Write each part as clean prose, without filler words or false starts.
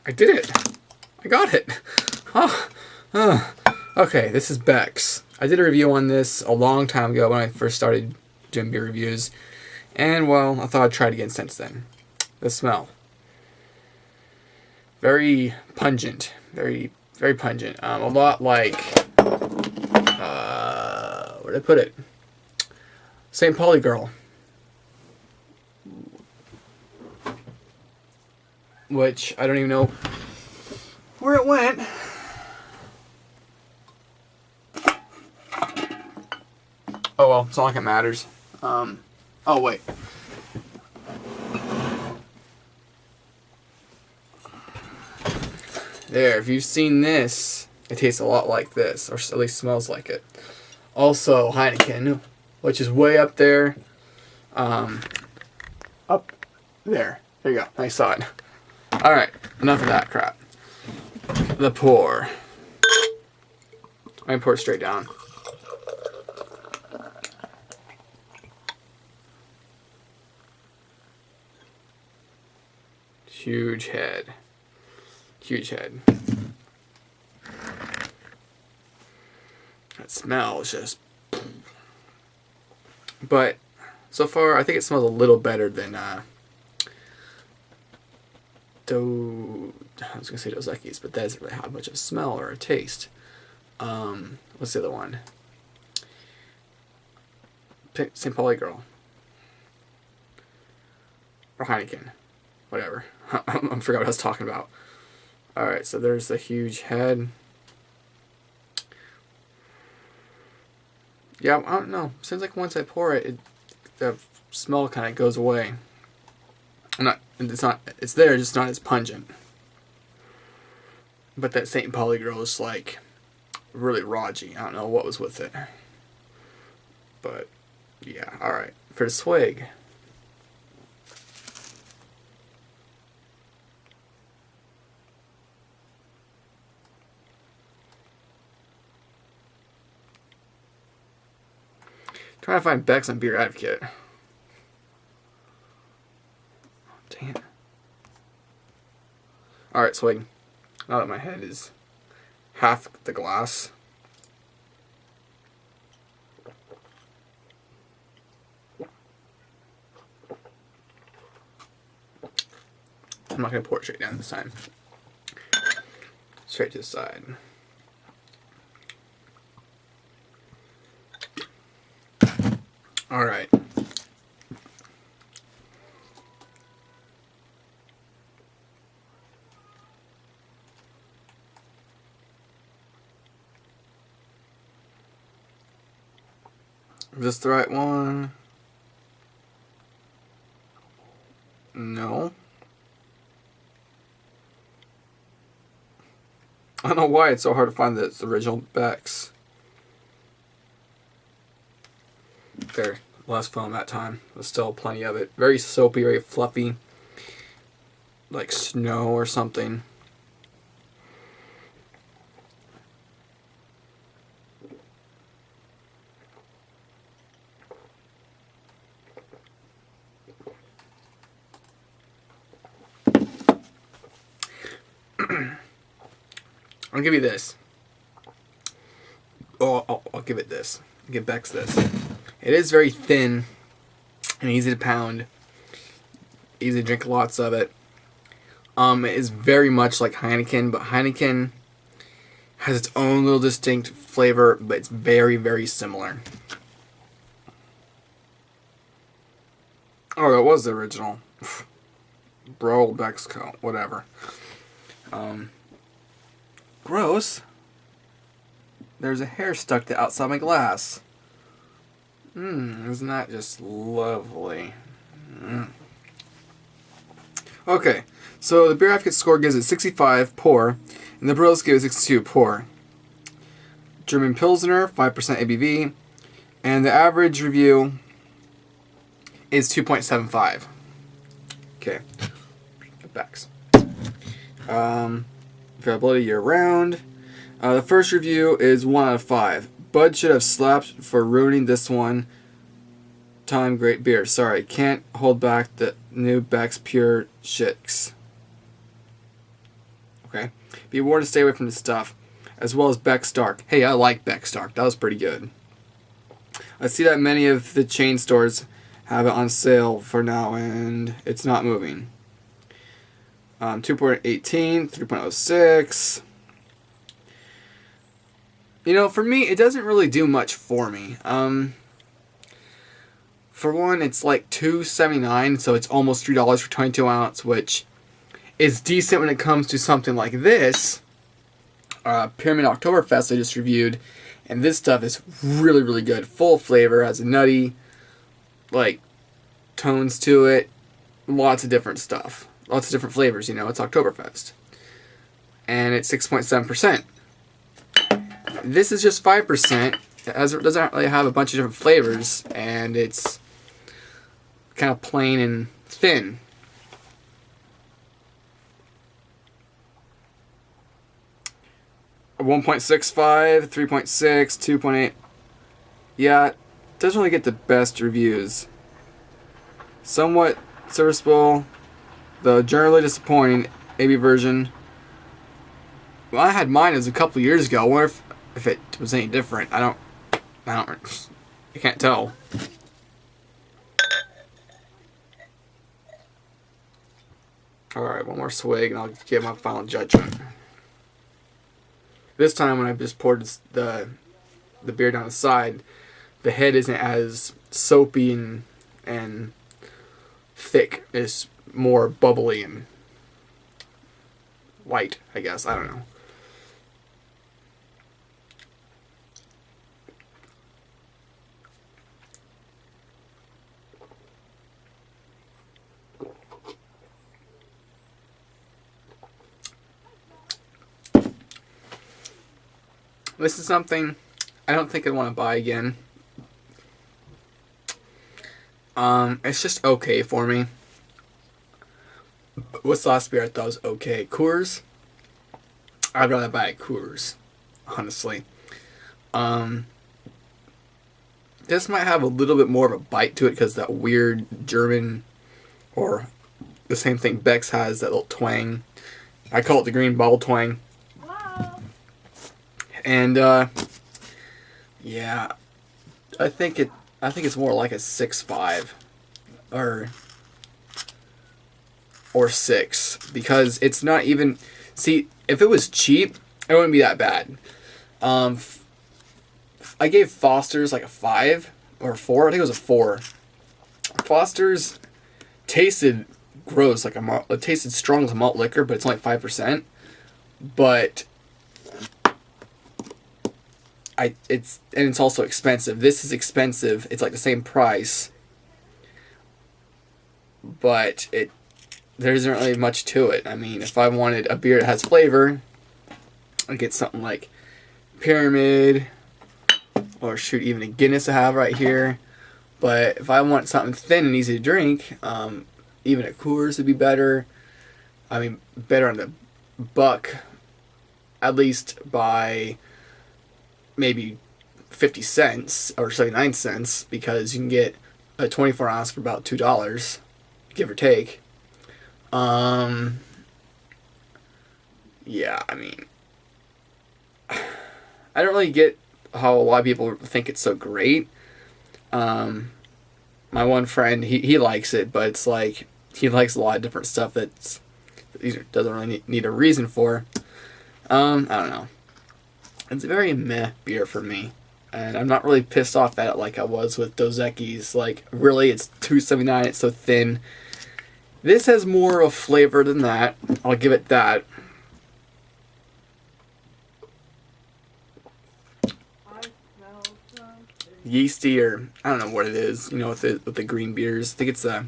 I did it. I got it. Okay, this is Becks. I did a review on this a long time ago when I first started doing beer reviews. And, well, I thought I'd try it again since then. The smell. Very pungent. Very, very pungent. A lot like... where did I put it? St. Pauli Girl. Which, I don't even know where it went. Oh well, it's not like it matters. Oh wait. There, if you've seen this, it tastes a lot like this, or at least smells like it. Also, Heineken, which is way up there. Up there. There you go. I saw it. Alright, enough of that crap. The pour. I pour it straight down. Huge head. Huge head. That smell is just... But, so far, I think it smells a little better than, I was going to say Dos Equis, but that doesn't really have much of a smell or a taste. What's the other one? Pick St. Pauli Girl. Or Heineken. Whatever. I forgot what I was talking about. Alright, so there's the huge head. Yeah, I don't know. Seems like once I pour it, the smell kind of goes away. It's there, just not as pungent. But that St. Pauli Girl is like really raunchy. I don't know what was with it. But yeah, alright. For the swig. Trying to find Becks on Beer Advocate. Dang it. Alright, swig. Now that my head is half the glass. I'm not going to pour it straight down this time. Straight to the side. Alright. Is this the right one? No. I don't know why it's so hard to find the original Becks. There, less foam that time. There's still plenty of it. Very soapy, very fluffy. Like snow or something. I'll give you this. Oh, I'll give it this. I'll give Becks this. It is very thin and easy to pound. Easy to drink lots of it. It is very much like Heineken, but Heineken has its own little distinct flavor, but it's very, very similar. Oh, that was the original. Bro, Becks Co. Whatever. Gross. There's a hair stuck to outside my glass. Isn't that just lovely? Okay, so the Beer Advocate score gives it 65 pour, and the Bros give it 62 pour. German Pilsner, 5% ABV, and the average review is 2.75. Okay, Becks. Availability year round. The first review is 1 out of 5. Bud should have slapped for ruining this one time great beer. Sorry, can't hold back the new Becks Pure Shits. Be warned to stay away from this stuff, as well as Becks Dark. Hey, I like Becks Dark. That was pretty good. I see that many of the chain stores have it on sale for now, and it's not moving. 2.18, 3.06. You know, for me, it doesn't really do much for me. For one, it's like $2.79, so it's almost $3 for 22 ounce, which is decent when it comes to something like this. Pyramid Oktoberfest I just reviewed, and this stuff is really, really good. Full flavor, has a nutty, like, tones to it. Lots of different stuff. Lots of different flavors, you know, it's Oktoberfest. And it's 6.7%. This is just 5%. It doesn't really have a bunch of different flavors, and it's kind of plain and thin. A 1.65, 3.6, 2.8. Yeah, it doesn't really get the best reviews. Somewhat serviceable, though generally disappointing. AB version. Well, I had mine as a couple years ago. I wonder if it was any different. I can't tell. Alright, one more swig and I'll give my final judgment. This time when I just poured the beer down the side, the head isn't as soapy and thick. It's more bubbly and white, I guess. I don't know. This is something I don't think I'd want to buy again. It's just okay for me. What's the last beer I thought was okay? Coors? I'd rather buy a Coors, honestly. This might have a little bit more of a bite to it because that weird German, or the same thing Becks has, that little twang. I call it the green bottle twang. And yeah, I think it's more like a 6.5 or 6, because it's not even. See, if it was cheap, it wouldn't be that bad. I gave Foster's like a 5 or 4. I think it was a 4. Foster's tasted gross, like it tasted strong as a malt liquor, but it's only 5%. But it's also expensive. This is expensive. It's like the same price, but there isn't really much to it. I mean, if I wanted a beer that has flavor, I'd get something like Pyramid, or shoot, even a Guinness I have right here. But if I want something thin and easy to drink, even a Coors would be better. I mean, better on the buck, at least by maybe 50 cents or 79 cents, because you can get a 24 ounce for about $2, give or take. Yeah, I mean, I don't really get how a lot of people think it's so great. My one friend, he likes it, but it's like he likes a lot of different stuff that he doesn't really need a reason for. I don't know. It's a very meh beer for me, and I'm not really pissed off at it like I was with Dos Equis. Like, really, it's $2.79. It's so thin. This has more of a flavor than that. I'll give it that. Yeasty, or I don't know what it is. You know, with the green beers. I think it's I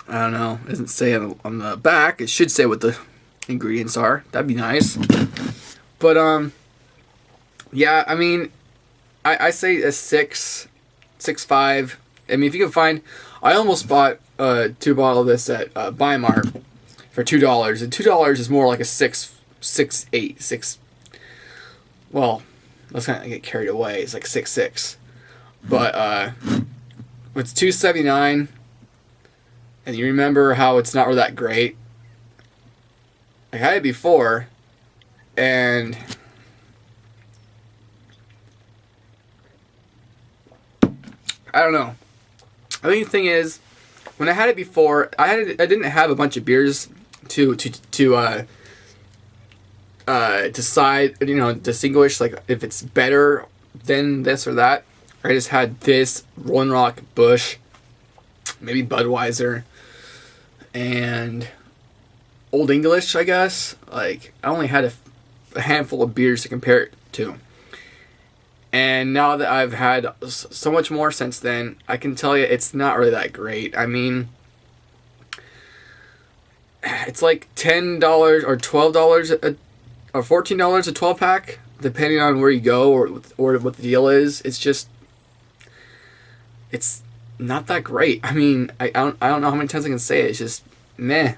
don't know. It doesn't say on the back. It should say what the ingredients are. That'd be nice. But yeah, I mean, I say a 6.5. I mean, if you can find, I almost bought 2 bottles of this at Bimart for $2, and $2 is more like a 6.8, 6. Well, let's kind of get carried away. It's like 6.6, but it's $2.79, and you remember how it's not really that great. I had it before, and I don't know. I think the thing is, when I had it before, I didn't have a bunch of beers to decide, distinguish like if it's better than this or that. I just had this, Rolling Rock, Busch, maybe Budweiser, and Old English, I guess. Like, I only had a handful of beers to compare it to. And now that I've had so much more since then, I can tell you it's not really that great. I mean, it's like $10 or $12 or $14 a 12-pack, depending on where you go or what the deal is. It's not that great. I mean, I don't know how many times I can say it. It's just meh.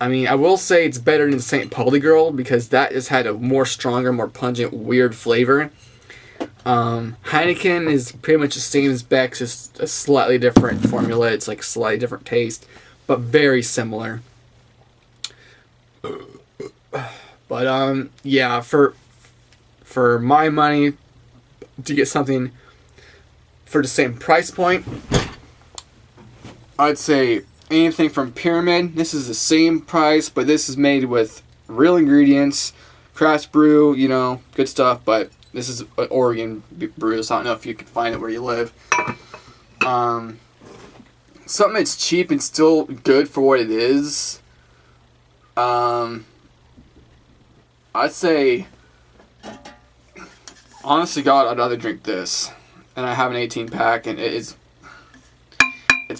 I mean, I will say it's better than St. Pauli Girl, because that just had a more stronger, more pungent, weird flavor. Heineken is pretty much the same as Becks, just a slightly different formula. It's like slightly different taste, but very similar. But yeah, for my money, to get something for the same price point, I'd say anything from Pyramid. This is the same price, but this is made with real ingredients, craft brew, good stuff, but this is an Oregon brew, so I don't know if you can find it where you live. Something that's cheap and still good for what it is. I'd say, honest to God, I'd rather drink this. And I have an 18-pack, and it's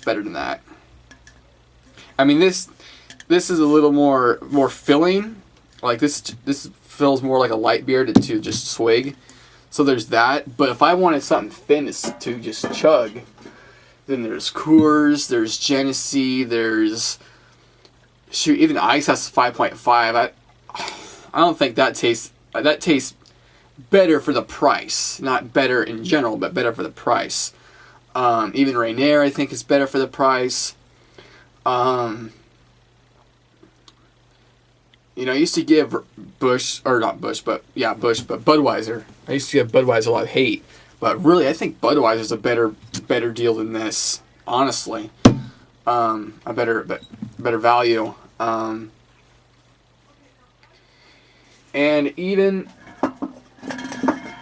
better than that. I mean, this is a little more filling. Like, this feels more like a light beer to just swig. So there's that. But if I wanted something thin to just chug, then there's Coors, there's Genesee, there's... Shoot, even Ice has 5.5. I don't think that tastes better for the price. Not better in general, but better for the price. Even Rainier, I think, is better for the price. I used to give Busch, or not Busch, but Budweiser. I used to give Budweiser a lot of hate, but really, I think Budweiser's a better deal than this. Honestly, a better value. And even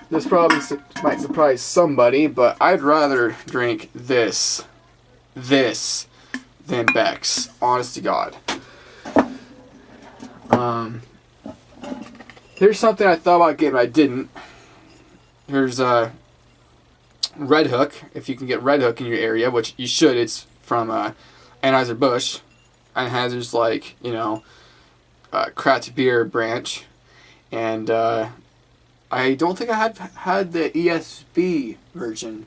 this probably might surprise somebody, but I'd rather drink this than Becks. Honest to God. Here's something I thought about getting, but I didn't. Here's Red Hook. If you can get Red Hook in your area, which you should, it's from Anheuser-Busch. Anheuser's like, craft beer branch. And I don't think I had the ESB version.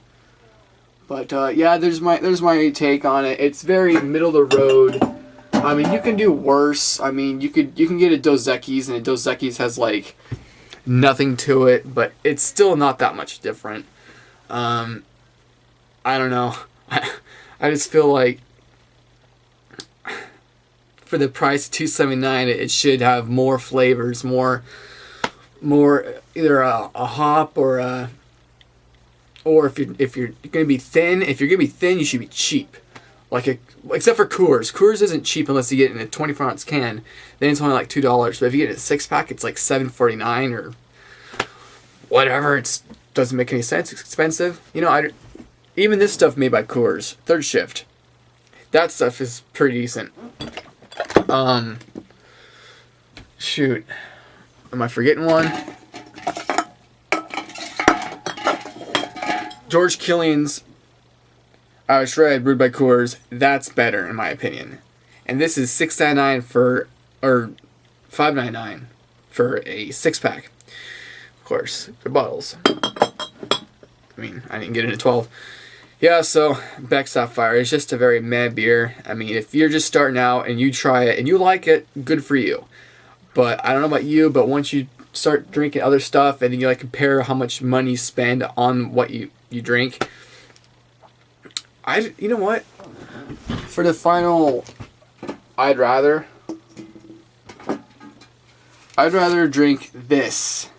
But yeah, there's my take on it. It's very middle of the road. I mean, you can do worse. I mean, you can get a Dos Equis, and a Dos Equis has like nothing to it, but it's still not that much different. I don't know. I just feel like for the price of $2.79, it should have more flavors, more either a hop or if you're gonna be thin, you should be cheap. Except for Coors. Coors isn't cheap unless you get it in a 24-ounce can. Then it's only like $2. But if you get it in a 6-pack, it's like $7.49 or whatever. It doesn't make any sense. It's expensive. Even this stuff made by Coors, Third Shift, that stuff is pretty decent. Shoot, am I forgetting one? George Killian's Irish Red, brewed by Coors, that's better in my opinion. And this is $6.99 or $5.99 for a 6-pack. Of course, good bottles. I mean, I didn't get it at 12. Yeah, so Beck's Sapphire is just a very meh beer. I mean, if you're just starting out and you try it and you like it, good for you. But I don't know about you, but once you start drinking other stuff and then you compare how much money you spend on what you drink, you know what? For the final, I'd rather I'd rather drink this,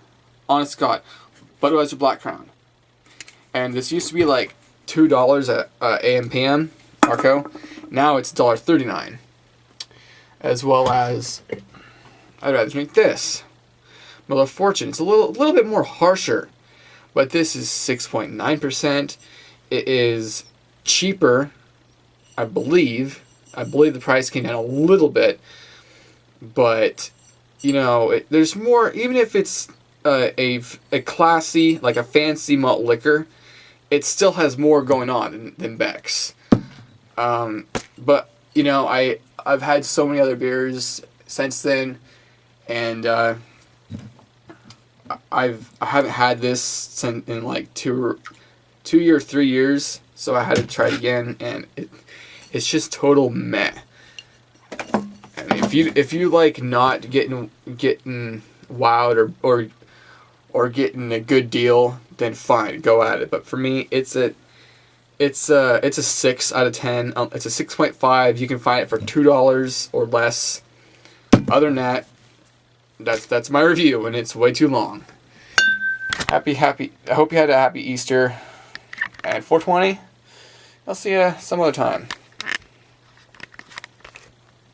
honest to God, Budweiser Black Crown. And this used to be like $2 at AMPM, Arco. Now it's $1.39. As well as, I'd rather drink this, Miller Fortune. It's a little bit more harsher, but this is 6.9%. It is cheaper, I believe. I believe the price came down a little bit, but you know, there's more. Even if it's a classy, like a fancy malt liquor, it still has more going on than Becks. But you know, I've had so many other beers since then, and I haven't had this in like 2 or 3 years, so I had to try it again, and it's just total meh. I mean, if you like not getting wowed or getting a good deal, then fine, go at it. But for me, it's a 6 out of 10. It's a 6.5. You can find it for $2 or less. Other than that, that's my review, and it's way too long. Happy. I hope you had a happy Easter and 420. I'll see you some other time.